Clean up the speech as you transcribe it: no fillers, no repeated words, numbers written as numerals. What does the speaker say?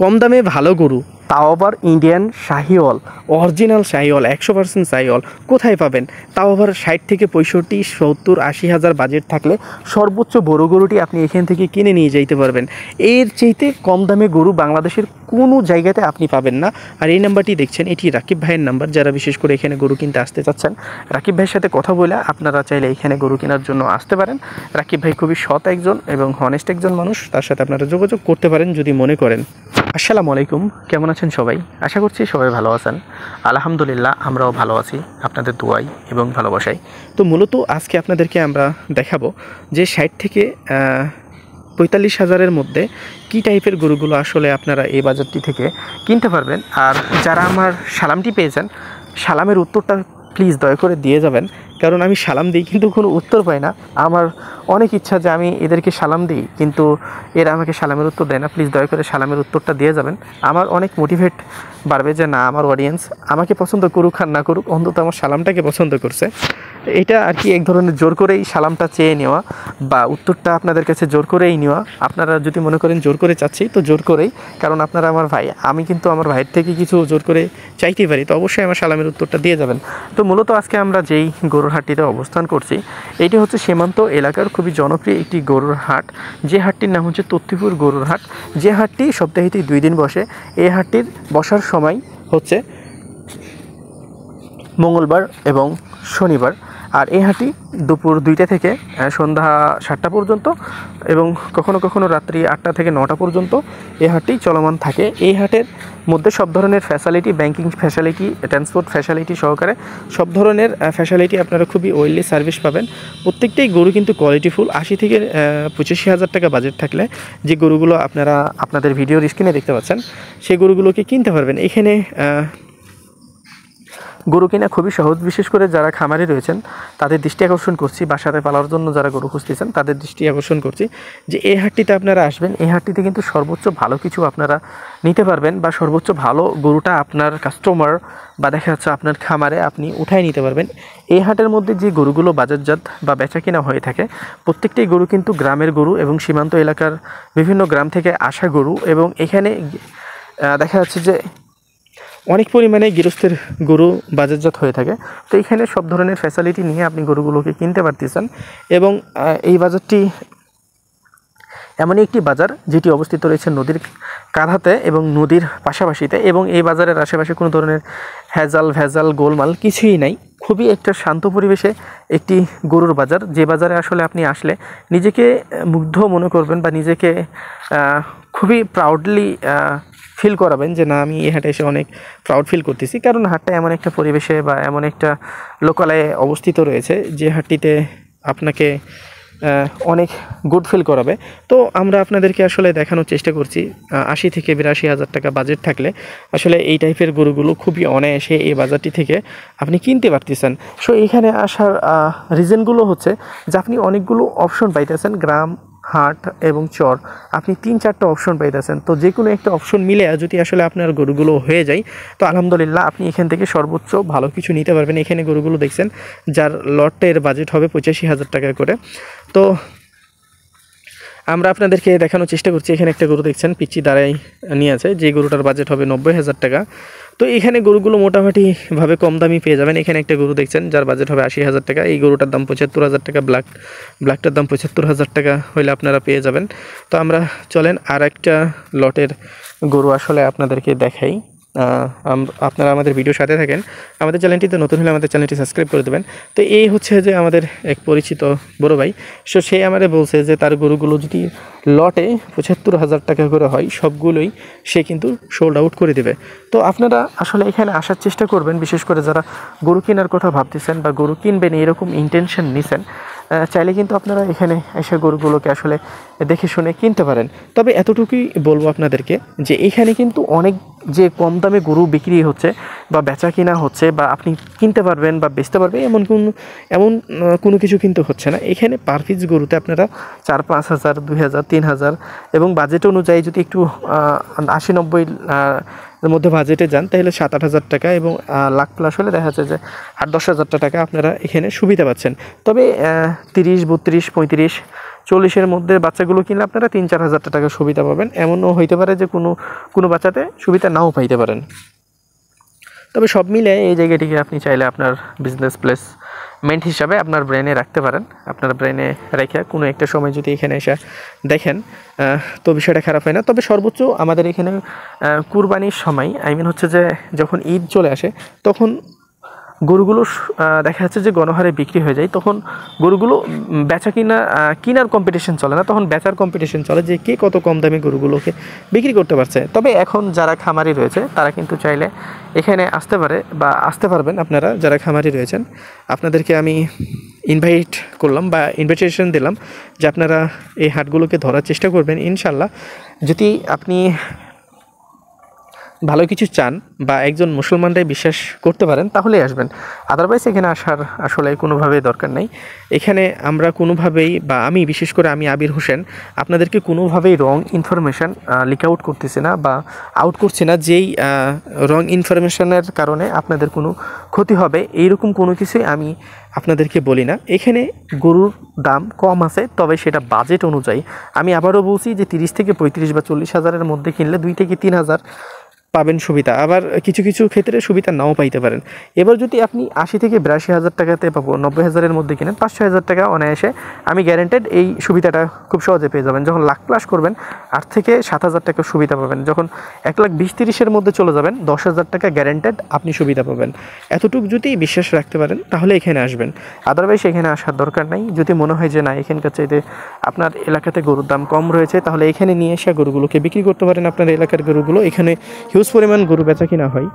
কম দামে ভালো গরু, তাও আবার ইন্ডিয়ান শাহিওয়াল, অরিজিনাল শাহিওয়াল, 100% শাহিওয়াল কোথায় পাবেন? তাও আবার 60 থেকে 65, 70, 80 হাজার বাজেট থাকলে সর্বোচ্চ বড় গরুটি আপনি এখান থেকে কিনে নিয়ে যাইতে পারবেন। এর চাইতে কম দামে গরু বাংলাদেশের কোনো জায়গাতে আপনি পাবেন না। আর এই নাম্বারটি দেখছেন, এটি রাকিব ভাইয়ের নাম্বার। যারা বিশেষ করে এখানে গরু কিনতে আসতে চাচ্ছেন, রাকিব ভাইয়ের সাথে কথা বলে আপনারা চাইলে এখানে গরু কেনার জন্য আসতে পারেন। রাকিব ভাই খুবই সৎ একজন এবং হনেস্ট একজন মানুষ, তার সাথে আপনারা যোগাযোগ করতে পারেন যদি মনে করেন। আসসালামু আলাইকুম, কেমন আছেন সবাই? আশা করছি সবাই ভালো আছেন। আলহামদুলিল্লাহ, আমরাও ভালো আছি আপনাদের দোয়াই এবং ভালোবাসায়। তো মূলত আজকে আপনাদেরকে আমরা দেখাবো যে 60 থেকে 45 হাজারের মধ্যে কী টাইপের গরুগুলো আসলে আপনারা এই বাজারটি থেকে কিনতে পারবেন। আর যারা আমার সালামটি পেয়েছেন, সালামের উত্তরটা প্লিজ দয়া করে দিয়ে যাবেন, কারণ আমি সালাম দিই কিন্তু কোনো উত্তর পাই না। আমার অনেক ইচ্ছা যে আমি এদেরকে সালাম দিই, কিন্তু এরা আমাকে সালামের উত্তর দেয় না। প্লিজ দয়া করে সালামের উত্তরটা দিয়ে যাবেন। আমার অনেক মোটিভেট বাড়বে যে না, আমার অডিয়েন্স আমাকে পছন্দ করুক আর না করুক, অন্তত আমার সালামটাকে পছন্দ করছে। এটা আর কি এক ধরনের জোর করেই সালামটা চেয়ে নেওয়া বা উত্তরটা আপনাদের কাছে জোর করেই নেওয়া। আপনারা যদি মনে করেন জোর করে চাচ্ছি, তো জোর করেই, কারণ আপনারা আমার ভাই, আমি কিন্তু আমার ভাইয়ের থেকে কিছু জোর করে চাইতেই পারি, তো অবশ্যই আমার সালামের উত্তরটা দিয়ে যাবেন। তো মূলত আজকে আমরা যেই গরুর হাটটিতে অবস্থান করছি, এটি হচ্ছে সীমান্ত এলাকার খুবই জনপ্রিয় একটি গরুর হাট। যে হাটটির নাম হচ্ছে তত্ত্বপুর গরুর হাট। যে হাটটি সপ্তাহে 2 দিন বসে। এই হাটটির বসার সময় হচ্ছে মঙ্গলবার এবং শনিবার। আর এই হাটটি দুপুর 2টা থেকে সন্ধ্যা 7টা পর্যন্ত এবং কখনো কখনো রাত্রি 8টা থেকে 9টা পর্যন্ত এই হাটটি চলমান থাকে। এই হাটের মধ্যে সব ধরনের facility, banking facility, transport facility সহকারে সব ধরনের ফ্যাসিলিটি আপনারা খুবই ওয়েললি সার্ভিস পাবেন। প্রত্যেকটাই গরু কিন্তু কোয়ালিটিফুল। 80 থেকে 85 হাজার টাকা বাজেট থাকলে যে গরুগুলো আপনারা আপনাদের ভিডিওর স্ক্রিনে দেখতে পাচ্ছেন, সেই গরুগুলোকে কিনতে পারবেন। এখানে গরু কিনা খুবই সহজ। বিশেষ করে যারা খামারি রয়েছেন তাদের দৃষ্টি আকর্ষণ করছি, বাসাতে পালার জন্য যারা গরু খুঁজতেছেন তাদের দৃষ্টি আকর্ষণ করছি যে এই হাটটিতে আপনারা আসবেন। এই হাটটিতে কিন্তু সর্বোচ্চ ভালো কিছু আপনারা নিতে পারবেন, বা সর্বোচ্চ ভালো গরুটা আপনার কাস্টমার বা দেখা যাচ্ছে আপনার খামারে আপনি উঠাই নিতে পারবেন। এই হাটের মধ্যে যে গরুগুলো বাজারজাত বা বেচা কিনা হয়ে থাকে, প্রত্যেকটাই গরু কিন্তু গ্রামের গরু এবং সীমান্ত এলাকার বিভিন্ন গ্রাম থেকে আসা গরু। এবং এখানে দেখা যাচ্ছে যে অনেক পরিমাণে গৃহস্থের গরু বাজারজাত হয়ে থাকে। তো এখানে সব ধরনের ফ্যাসিলিটি নিয়ে আপনি গরুগুলোকে কিনতে পারতেছেন। এবং এই বাজারটি এমনই একটি বাজার যেটি অবস্থিত রয়েছে নদীর কাঁধাতে এবং নদীর পাশাপাশিতে, এবং এই বাজারের আশেপাশে কোনো ধরনের ভেজাল গোলমাল কিছুই নাই। খুবই একটা শান্ত পরিবেশে একটি গরুর বাজার, যে বাজারে আসলে আপনি আসলে নিজেকে মুগ্ধ মনে করবেন বা নিজেকে খুবই প্রাউডলি ফিল করাবেন যে না, আমি এই হাটে এসে অনেক প্রাউড ফিল করতেছি। কারণ হাটটা এমন একটা পরিবেশে বা এমন একটা লোকালয়ে অবস্থিত রয়েছে যে হাটটিতে আপনাকে অনেক গুড ফিল করাবে। তো আমরা আপনাদেরকে আসলে দেখানোর চেষ্টা করছি 80 থেকে 82 হাজার টাকা বাজেট থাকলে আসলে এই টাইপের গরুগুলো খুবই অনায়াসে এই বাজারটি থেকে আপনি কিনতে পারতেছেন। সো এখানে আসার রিজনগুলো হচ্ছে যে আপনি অনেকগুলো অপশন পাইতেছেন, গ্রাম, হাট এবং চর, আপনি 3-4টা অপশন পাইতেছেন। তো যে কোনো একটা অপশন মিলে যদি আসলে আপনার গরুগুলো হয়ে যায়, তো আলহামদুলিল্লাহ আপনি এখান থেকে সর্বোচ্চ ভালো কিছু নিতে পারবেন। এখানে গরুগুলো দেখছেন যার লটের বাজেট হবে 85,000 টাকা করে। তো আমরা আপনাদেরকে দেখানোর চেষ্টা করছি। এখানে একটা গরু দেখছেন পিচ্ছি দাঁড়াই নিয়ে আছে, যে গরুটার বাজেট হবে 90,000 টাকা। তো এখানে গরুগুলো মোটামুটিভাবে কম দামি পেয়ে যাবেন। এখানে একটা গরু দেখছেন যার বাজেট হবে 80,000 টাকা। এই গরুটার দাম 75,000 টাকা। ব্ল্যাকটার দাম 75,000 টাকা হলে আপনারা পেয়ে যাবেন। তো আমরা চলেন আর একটা লটের গরু আসলে আপনাদেরকে দেখাই। আপনারা আমাদের ভিডিওর সাথে থাকেন। আমাদের চ্যানেলটিতে নতুন হলে আমাদের চ্যানেলটি সাবস্ক্রাইব করে দেবেন। তো এই হচ্ছে যে আমাদের এক পরিচিত বড় ভাই, সে আমাদের বলছে যে তার গরুগুলো যদি লটে 75,000 টাকা করে হয়, সবগুলোই সে কিন্তু সোল্ড আউট করে দেবে। তো আপনারা আসলে এখানে আসার চেষ্টা করবেন, বিশেষ করে যারা গরু কেনার কথা ভাবতেছেন বা গরু কিনবেন এরকম ইন্টেনশন নিছেন, চাইলে কিন্তু আপনারা এখানে এসে গরুগুলোকে আসলে দেখে শুনে কিনতে পারেন। তবে এতটুকুই বলবো আপনাদেরকে যে এখানে কিন্তু অনেক যে কম দামে গরু বিক্রি হচ্ছে বা বেচা কিনা হচ্ছে বা আপনি কিনতে পারবেন বা বেচতে পারবেন এমন কোনো কিছু কিন্তু হচ্ছে না। এখানে পার পিস গরুতে আপনারা 4-5 হাজার, 2,000, 3,000 এবং বাজেট অনুযায়ী যদি একটু 80-90 এর মধ্যে বাজেটে যান তাহলে 7-8 হাজার টাকা এবং লাখ প্লাস হলে দেখা যাচ্ছে যে 8-10 হাজার টাকা আপনারা এখানে সুবিধা পাচ্ছেন। তবে 30, 32, 35, 40-এর মধ্যে বাচ্চাগুলো কিনলে আপনারা 3-4 হাজার টাকা সুবিধা পাবেন। এমনও হইতে পারে যে কোনো বাচ্চাতে সুবিধা নাও পাইতে পারেন। তবে সব মিলে এই জায়গাটিকে আপনি চাইলে আপনার বিজনেস প্লেসমেন্ট হিসাবে আপনার ব্রেনে রাখতে পারেন। আপনার ব্রেনে রেখে কোনো একটা সময় যদি এখানে এসে দেখেন তো বিষয়টা খারাপ হয় না। তবে সর্বোচ্চ আমাদের এখানে কুরবানির সময় হচ্ছে যে যখন ঈদ চলে আসে তখন গরুগুলো দেখা যাচ্ছে যে গণহারে বিক্রি হয়ে যায়। তখন গরুগুলো কেনার কম্পিটিশন চলে না, তখন বেচার কম্পিটিশন চলে যে কে কত কম দামে গরুগুলোকে বিক্রি করতে পারছে। তবে এখন যারা খামারি রয়েছে তারা কিন্তু চাইলে এখানে আসতে পারবেন। আপনারা যারা খামারি রয়েছেন আপনাদেরকে আমি ইনভাইট করলাম বা ইনভিটেশন দিলাম যে আপনারা এই হাটগুলোকে ধরার চেষ্টা করবেন। ইনশাল্লাহ যদি আপনি ভালো কিছু চান বা একজন মুসলমানরাই বিশ্বাস করতে পারেন তাহলেই আসবেন। আদারওয়াইজ এখানে আসার আসলে কোনোভাবেই দরকার নেই। এখানে আমরা কোনোভাবেই বা আমি বিশেষ করে আমি আবির হোসেন আপনাদেরকে কোনোভাবেই রং ইনফরমেশান লিক আউট করতেছি না বা আউট করছি না যেই রং ইনফরমেশনের কারণে আপনাদের কোনো ক্ষতি হবে এইরকম কোনো কিছুই আমি আপনাদেরকে বলি না। এখানে গরুর দাম কম আছে, তবে সেটা বাজেট অনুযায়ী। আমি আবারও বলছি যে 30 থেকে 35 বা 40 হাজারের মধ্যে কিনলে 2 থেকে 3 হাজার পাবেন সুবিধা, আবার কিছু কিছু ক্ষেত্রে সুবিধা নাও পাইতে পারেন। এবার যদি আপনি 80 থেকে 82 হাজার টাকাতে পাবো 90 হাজারের মধ্যে কিনেন 5-6 হাজার টাকা অনায়াসে আমি গ্যারেন্টেড এই সুবিধাটা খুব সহজে পেয়ে যাবেন। যখন লাখ প্লাস করবেন 8 থেকে 7 হাজার টাকা সুবিধা পাবেন। যখন 1,20,30-এর মধ্যে চলে যাবেন 10 হাজার টাকা গ্যারেন্টেড আপনি সুবিধা পাবেন। এতটুকু যদি বিশ্বাস রাখতে পারেন তাহলে এখানে আসবেন, আদারওয়াইজ এখানে আসার দরকার নাই। যদি মনে হয় যে না এখানকার চাইতে আপনার এলাকাতে গরুর দাম কম রয়েছে তাহলে এখানে নিয়ে এসে গরুগুলোকে বিক্রি করতে পারেন। আপনার এলাকার গরুগুলো এখানে হিউজ পরিমাণ গরু বেচা কিনা হয়।